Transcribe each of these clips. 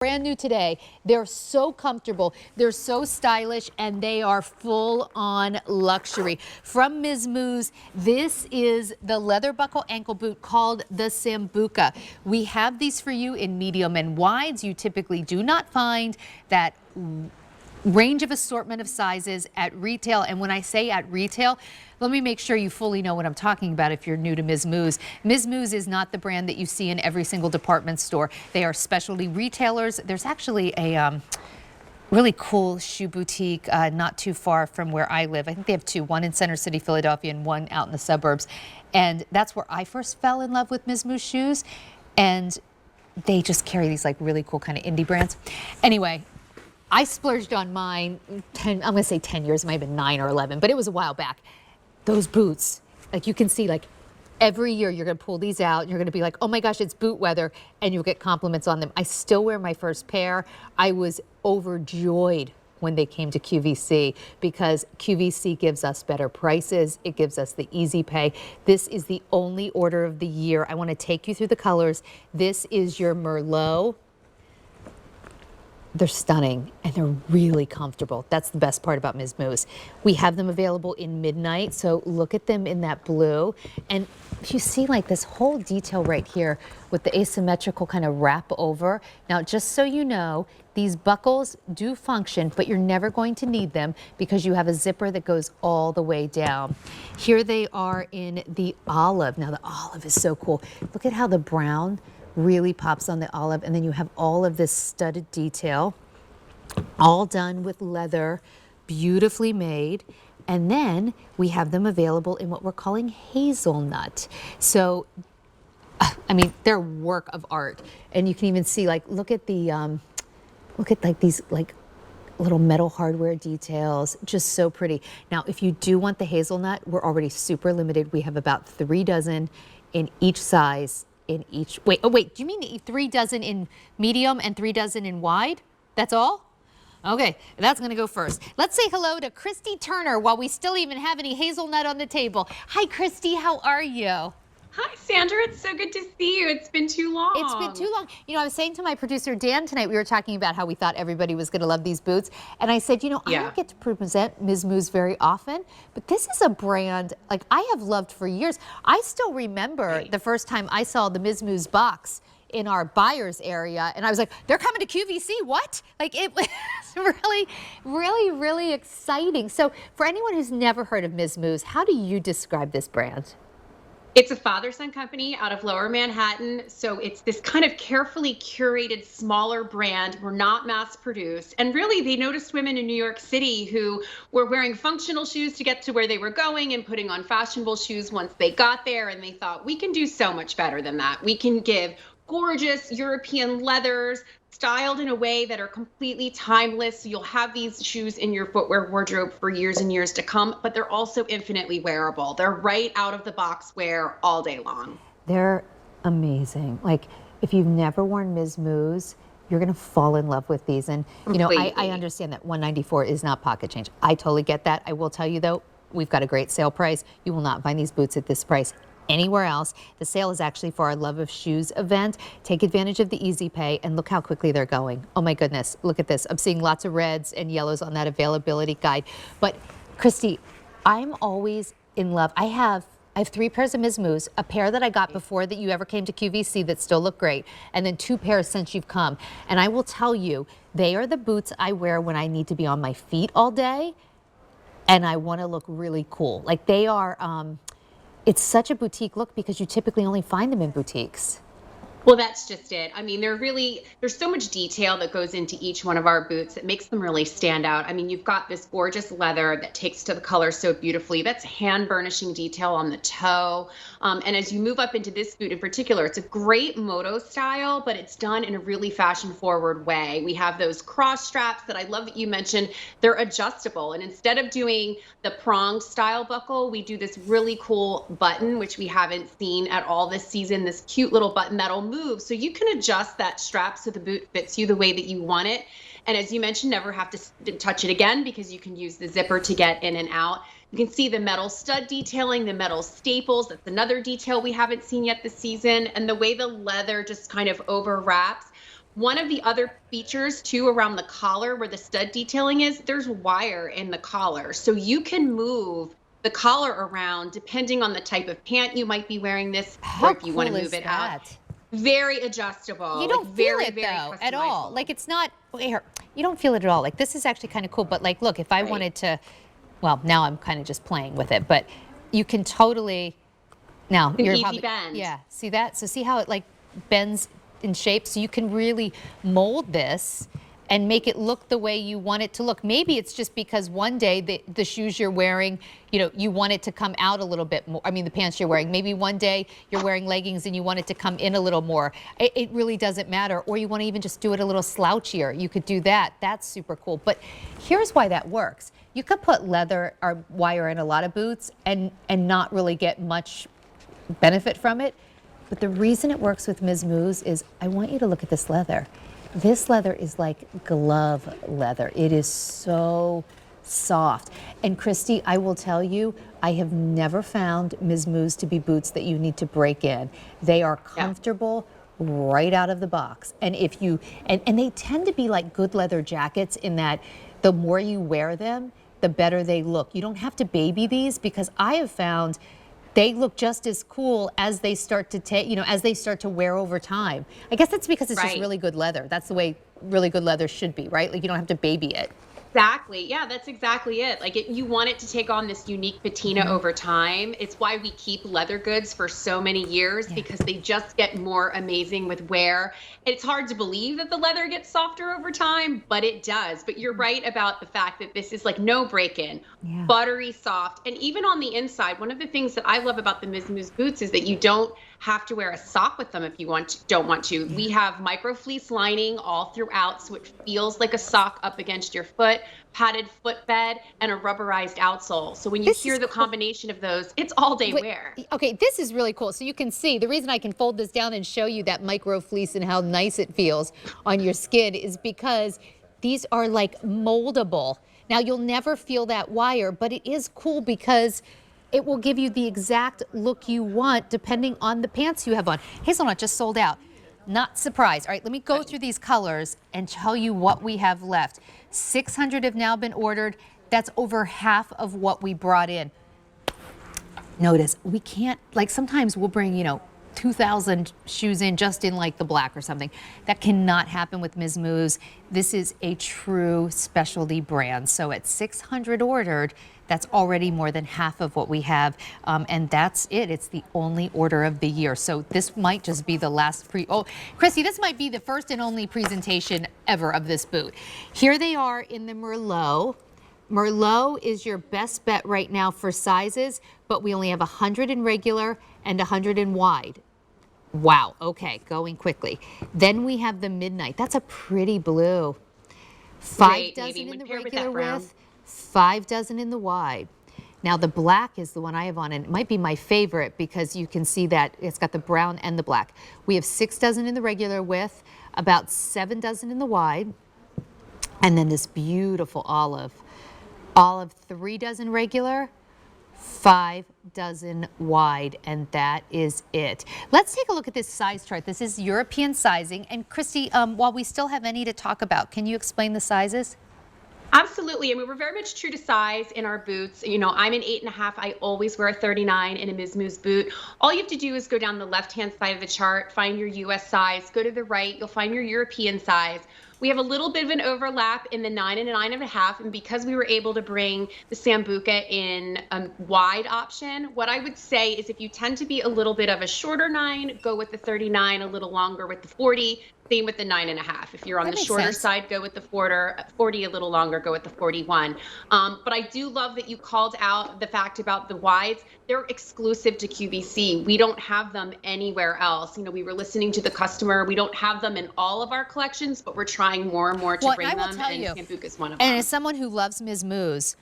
Brand new today. They're so comfortable, they're so stylish, and they are full on luxury. From Miz Mooz, this is the leather buckle ankle boot called the Sambuca. We have these for you in medium and wides. You typically do not find that range of assortment of sizes at retail. And when I say at retail, let me make sure you fully know what I'm talking about if you're new to Miz Mooz. Miz Mooz is not the brand that you see in every single department store. They are specialty retailers. There's actually a really cool shoe boutique not too far from where I live. I think they have two, one in Center City, Philadelphia, and one out in the suburbs. And that's where I first fell in love with Miz Mooz shoes. And they just carry these like really cool kind of indie brands. Anyway, I splurged on mine, I'm going to say 10 years, it might have been 9 or 11, but it was a while back. Those boots, like you can see, like every year you're going to pull these out and you're going to be like, oh my gosh, it's boot weather, and you'll get compliments on them. I still wear my first pair. I was overjoyed when they came to QVC because QVC gives us better prices. It gives us the easy pay. This is the only order of the year. I want to take you through the colors. This is your Merlot. They're stunning and they're really comfortable. That's the best part about Miz Mooz. We have them available in midnight, so look at them in that blue. And you see like this whole detail right here with the asymmetrical kind of wrap over. Now, just so you know, these buckles do function, but you're never going to need them because you have a zipper that goes all the way down. Here they are in the olive. Now, the olive is so cool. Look at how the brown really pops on the olive, and then you have all of this studded detail, all done with leather, beautifully made. And then we have them available in what we're calling hazelnut. So, I mean, they're a work of art, and you can even see, like, look at the, look at like these like little metal hardware details, just so pretty. Now, if you do want the hazelnut, we're already super limited. We have about 3 dozen in each size. In each, wait, do you mean 3 dozen in medium and 3 dozen in wide? That's all? Okay, that's gonna go first. Let's say hello to Christy Turner while we still even have any hazelnut on the table. Hi, Christy, how are you? Hi, Sandra. It's so good to see you. It's been too long. It's been too long. You know, I was saying to my producer, Dan, tonight, we were talking about how we thought everybody was going to love these boots. And I said, you know, I don't get to present Miz Mooz very often, but this is a brand like I have loved for years. I still remember the first time I saw the Miz Mooz box in our buyers area, and I was like, they're coming to QVC, what? Like, it was really, really, really exciting. So for anyone who's never heard of Miz Mooz, how do you describe this brand? It's a father-son company out of Lower Manhattan. So it's this kind of carefully curated, smaller brand. We're not mass produced. And really, they noticed women in New York City who were wearing functional shoes to get to where they were going and putting on fashionable shoes once they got there. And they thought, we can do so much better than that. We can give gorgeous European leathers styled in a way that are completely timeless. So you'll have these shoes in your footwear wardrobe for years and years to come, but they're also infinitely wearable. They're right out of the box wear all day long. They're amazing. Like, if you've never worn Miz Mooz, you're going to fall in love with these. And, you know, I understand that $194 is not pocket change. I totally get that. I will tell you, though, we've got a great sale price. You will not find these boots at this price anywhere else. The sale is actually for our Love of Shoes event. Take advantage of the easy pay and look how quickly they're going. Oh my goodness, look at this. I'm seeing lots of reds and yellows on that availability guide. But Christy, I'm always in love. I have 3 pairs of Miz Mooz, a pair that I got before that you ever came to QVC that still look great, and then 2 pairs since you've come. And I will tell you, they are the boots I wear when I need to be on my feet all day and I want to look really cool. Like, they are, it's such a boutique look because you typically only find them in boutiques. Well, that's just it. I mean, there's so much detail that goes into each one of our boots that makes them really stand out. I mean, you've got this gorgeous leather that takes to the color so beautifully. That's hand burnishing detail on the toe. And as you move up into this boot in particular, it's a great moto style, but it's done in a really fashion forward way. We have those cross straps that I love that you mentioned. They're adjustable. And instead of doing the pronged style buckle, we do this really cool button, which we haven't seen at all this season, this cute little button that'll move. So you can adjust that strap so the boot fits you the way that you want it. And as you mentioned, never have to touch it again because you can use the zipper to get in and out. You can see the metal stud detailing, the metal staples. That's another detail we haven't seen yet this season. And the way the leather just kind of overwraps. One of the other features too around the collar where the stud detailing is, there's wire in the collar. So you can move the collar around depending on the type of pant you might be wearing this, or How if you want cool to is move it out. that? Very adjustable. You Like don't feel very, it very though at all. customizable. Like it's not here. You don't feel it at all. Like this is actually kind of cool. But like, look, if I Right. wanted to, well, now I'm kind of just playing with it. But you can totally. Now An you're easy probably bend. yeah. See that? So see how it like bends in shape. So you can really mold this and make it look the way you want it to look. Maybe it's just because one day the shoes you're wearing, you know, you want it to come out a little bit more. I mean, the pants you're wearing. Maybe one day you're wearing leggings and you want it to come in a little more. It really doesn't matter. Or you want to even just do it a little slouchier. You could do that. That's super cool. But here's why that works. You could put leather or wire in a lot of boots and not really get much benefit from it. But the reason it works with Miz Mooz is I want you to look at this leather. This leather is like glove leather. It is so soft. And Christy, I will tell you, I have never found Miz Mooz to be boots that you need to break in. They are comfortable right out of the box. And if you, and they tend to be like good leather jackets in that the more you wear them, the better they look. You don't have to baby these because I have found they look just as cool as they start to take, you know, as they start to wear over time. I guess that's because it's just Right. really good leather. That's the way really good leather should be, right? Like you don't have to baby it. Exactly. Yeah, that's exactly it. Like you want it to take on this unique patina over time. It's why we keep leather goods for so many years because they just get more amazing with wear. It's hard to believe that the leather gets softer over time, but it does. But you're right about the fact that this is like no break-in, buttery soft. And even on the inside, one of the things that I love about the Miz Mooz boots is that you don't have to wear a sock with them if you don't want to. We have micro fleece lining all throughout, so it feels like a sock up against your foot, padded footbed, and a rubberized outsole. So when you hear the combination of those, it's all day wear. Okay, this is really cool. So you can see, the reason I can fold this down and show you that micro fleece and how nice it feels on your skin is because these are like moldable. Now you'll never feel that wire, but it is cool because it will give you the exact look you want depending on the pants you have on. Hazelnut just sold out. Not surprised. All right, let me go through these colors and tell you what we have left. 600 have now been ordered. That's over half of what we brought in. Notice, we can't, like sometimes we'll bring, you know, 2,000 shoes in just in like the black or something. That cannot happen with Miz Mooz. This is a true specialty brand. So at 600 ordered, that's already more than half of what we have. And that's it. It's the only order of the year. So this might just be the last oh, Chrissy, this might be the first and only presentation ever of this boot. Here they are in the Merlot. Merlot is your best bet right now for sizes, but we only have 100 in regular and 100 in wide. Wow, okay, going quickly. Then we have the Midnight. That's a pretty blue. 5 dozen in the regular width, 5 dozen in the wide. Now the black is the one I have on, and it might be my favorite because you can see that it's got the brown and the black. We have 6 dozen in the regular width, about 7 dozen in the wide, and then this beautiful olive. Olive, 3 dozen regular, 5 dozen wide, and that is it. Let's take a look at this size chart. This is European sizing. And Christy, while we still have any to talk about, can you explain the sizes? Absolutely. I mean, we're very much true to size in our boots. You know, I'm an 8.5. I always wear a 39 in a Miz Mooz boot. All you have to do is go down the left-hand side of the chart, find your US size, go to the right, you'll find your European size. We have a little bit of an overlap in the 9 and a 9.5, and because we were able to bring the Sambuca in a wide option, what I would say is if you tend to be a little bit of a shorter 9, go with the 39, a little longer with the 40. Same with the 9.5. If you're on the shorter side, go with the 40, a little longer, go with the 41. But I do love that you called out the fact about the wides. They're exclusive to QVC. We don't have them anywhere else. You know, we were listening to the customer. We don't have them in all of our collections, but we're trying more and more to bring them. And Sambuca is one of them. And as someone who loves Miz Mooz,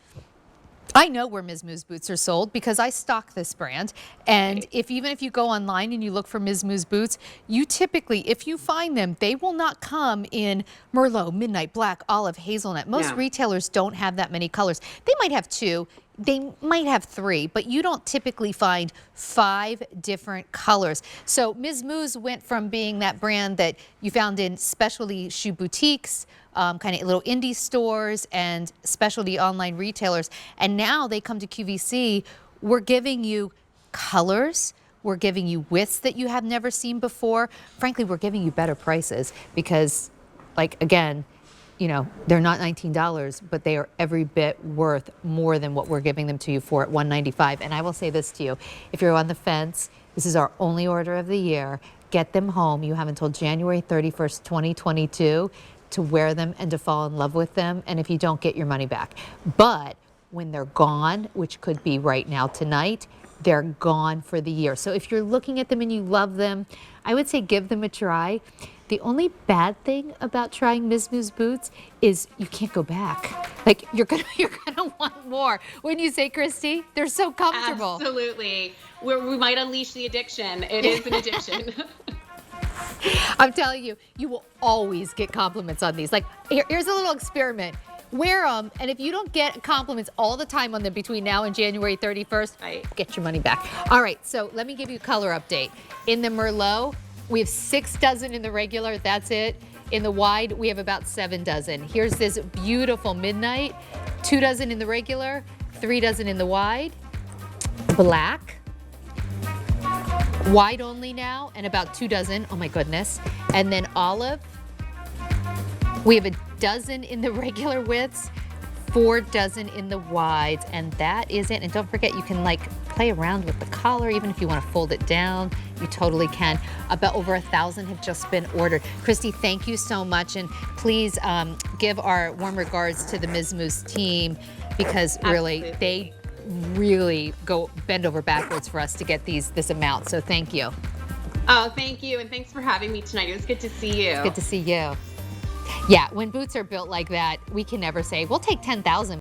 I know where Miz Mooz boots are sold because I stock this brand. And even if you go online and you look for Miz Mooz boots, you typically, if you find them, they will not come in Merlot, Midnight, Black, Olive, Hazelnut. Most retailers don't have that many colors. They might have 2. they might have 3, but you don't typically find 5 different colors. So Miz Mooz went from being that brand that you found in specialty shoe boutiques, kind of little indie stores and specialty online retailers, and now they come to QVC. We're giving you colors. We're giving you widths that you have never seen before. Frankly, we're giving you better prices because, like, again, you know, they're not $19, but they are every bit worth more than what we're giving them to you for at $195. And I will say this to you, if you're on the fence, this is our only order of the year. Get them home. You have until January 31st, 2022 to wear them and to fall in love with them. And if you don't, get your money back. But when they're gone, which could be right now tonight, they're gone for the year. So if you're looking at them and you love them, I would say give them a try. The only bad thing about trying Miz Mooz boots is you can't go back. Like, you're gonna want more. Wouldn't you say, Christy? They're so comfortable. Absolutely. We might unleash the addiction. It is an addiction. I'm telling you, you will always get compliments on these. Like, here's a little experiment. Wear them, and if you don't get compliments all the time on them between now and January 31st, Right. get your money back. All right, so let me give you a color update. In the Merlot, we have 6 dozen in the regular, that's it. In the wide, we have about 7 dozen. Here's this beautiful midnight, 2 dozen in the regular, 3 dozen in the wide. Black, wide only now, and about 2 dozen, oh my goodness. And then olive, we have a dozen in the regular widths, 4 dozen in the wides, and that is it. And don't forget, you can like play around with the collar, even if you want to fold it down, you totally can. About over 1,000 have just been ordered. Christy, thank you so much, and please give our warm regards to the Miz Mooz team, because really, Absolutely. they really go bend over backwards for us to get this amount, so thank you. Oh, thank you, and thanks for having me tonight. It was good to see you. Good to see you. Yeah, when boots are built like that, we can never say, we'll take 10,000.